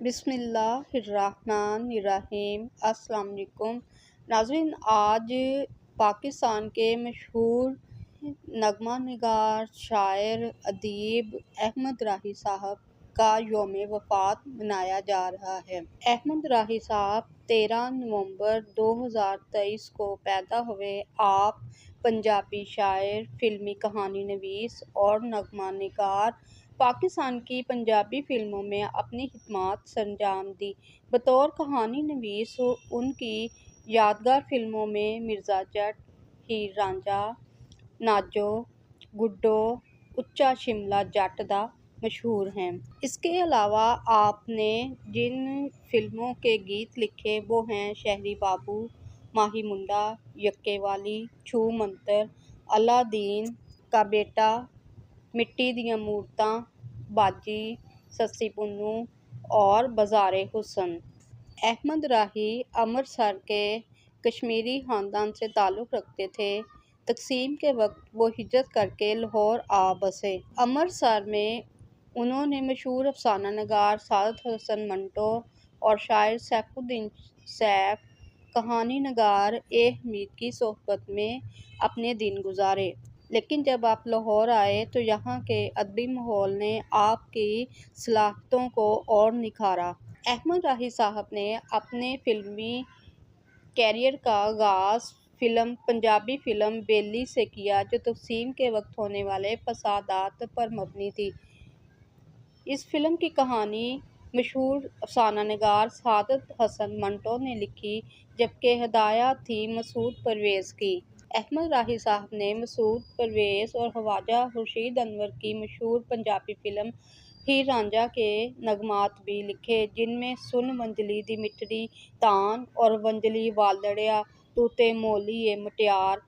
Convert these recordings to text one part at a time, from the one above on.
بسم اللہ الرحمن الرحیم۔ السلام علیکم ناظرین، آج پاکستان کے مشہور نغمہ نگار، شاعر، ادیب احمد راحی صاحب کا یوم وفات منایا جا رہا ہے۔ احمد راحی صاحب 13 نومبر 2023 کو پیدا ہوئے۔ آپ پنجابی شاعر، فلمی کہانی نویس اور نغمہ نگار۔ پاکستان کی پنجابی فلموں میں اپنی خدمات سرانجام دی۔ بطور کہانی نویس ان کی یادگار فلموں میں مرزا جٹ، ہیر رانجھا، ناجو، گڈو، اچا شملہ جٹ دا مشہور ہیں۔ اس کے علاوہ آپ نے جن فلموں کے گیت لکھے وہ ہیں شہری بابو، ماہی منڈا، یکے والی، چھو منتر، اللہ دین کا بیٹا، مٹی دیاں مورتاں، باجی، سسی پنوں اور بازار حسن۔ احمد راحی امرتسر کے کشمیری خاندان سے تعلق رکھتے تھے۔ تقسیم کے وقت وہ ہجرت کر کے لاہور آ بسے۔ امرتسر میں انہوں نے مشہور افسانہ نگار سعادت حسن منٹو اور شاعر سیف الدین سیف، کہانی نگار اے حمید کی صحبت میں اپنے دن گزارے۔ لیکن جب آپ لاہور آئے تو یہاں کے ادبی ماحول نے آپ کی صلاحیتوں کو اور نکھارا۔ احمد راحی صاحب نے اپنے فلمی کیریئر کا آغاز پنجابی فلم بیلی سے کیا، جو تقسیم کے وقت ہونے والے فسادات پر مبنی تھی۔ اس فلم کی کہانی مشہور افسانہ نگار سعادت حسن منٹو نے لکھی، جبکہ ہدایات تھی مسعود پرویز کی۔ احمد راحی صاحب نے مسعود پرویز اور خواجہ خورشید انور کی مشہور پنجابی فلم ہیر رانجھا کے نغمات بھی لکھے، جن میں سن ونجلی دی مٹڑی تان اور ونجلی والڑیا توتے مولی اے مٹیار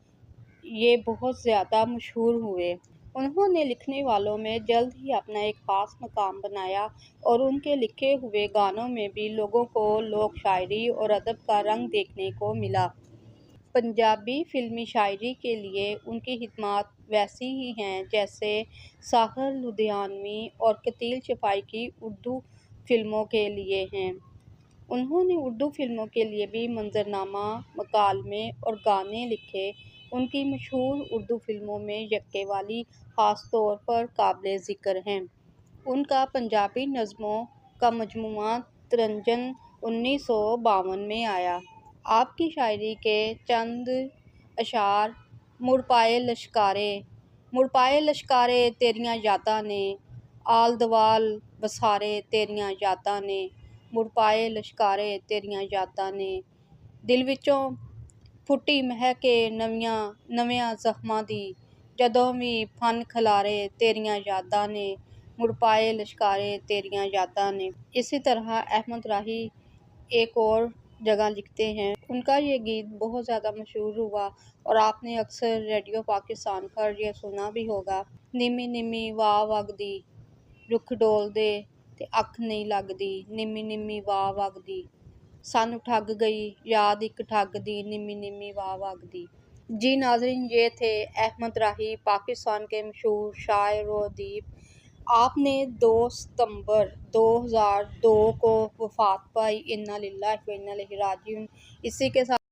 یہ بہت زیادہ مشہور ہوئے۔ انہوں نے لکھنے والوں میں جلد ہی اپنا ایک خاص مقام بنایا اور ان کے لکھے ہوئے گانوں میں بھی لوگوں کو لوک شاعری اور ادب کا رنگ دیکھنے کو ملا۔ پنجابی فلمی شاعری کے لیے ان کی خدمات ویسی ہی ہیں جیسے ساحر لدھیانوی اور قتیل شفیع کی اردو فلموں کے لیے ہیں۔ انہوں نے اردو فلموں کے لیے بھی منظرنامہ، مکالمے اور گانے لکھے۔ ان کی مشہور اردو فلموں میں یکے والی خاص طور پر قابل ذکر ہے۔ ان کا پنجابی نظموں کا مجموعہ ترنجن 1952 میں آیا۔ آپ کی شاعری کے چند اشعار: مڑ پائے لشکارے تیریاں یاداں نے، آل دوال وسارے تیریاں یاداں نے، مڑ پائے لشکارے تیریاں یاداں نے، دل وچوں پھٹی مہک نویاں زخماں دی، جدوں وی فن کھلارے تیریاں یاداں نے، مڑ پائے لشکارے تیریاں یاداں نے۔ اسی طرح احمد راحی ایک اور جگہ لکھتے ہیں۔ ان کا یہ گیت بہت زیادہ مشہور ہوا اور آپ نے اکثر ریڈیو پاکستان پر یہ سنا بھی ہوگا۔ نیمی نیمی واہ وگدی، رکھ ڈولدے تے اکھ نہیں لگدی، نیمی نیمی واہ وگدی، سانوں ٹھگ گئی یاد ایک ٹھگ دی، نیمی نیمی واہ وگدی۔ جی ناظرین، یہ تھے احمد راحی، پاکستان کے مشہور شاعر و ادیب۔ آپ نے 2 ستمبر 2002 کو وفات پائی۔ انا للہ و انا الیہ راجعون۔ اسی کے ساتھ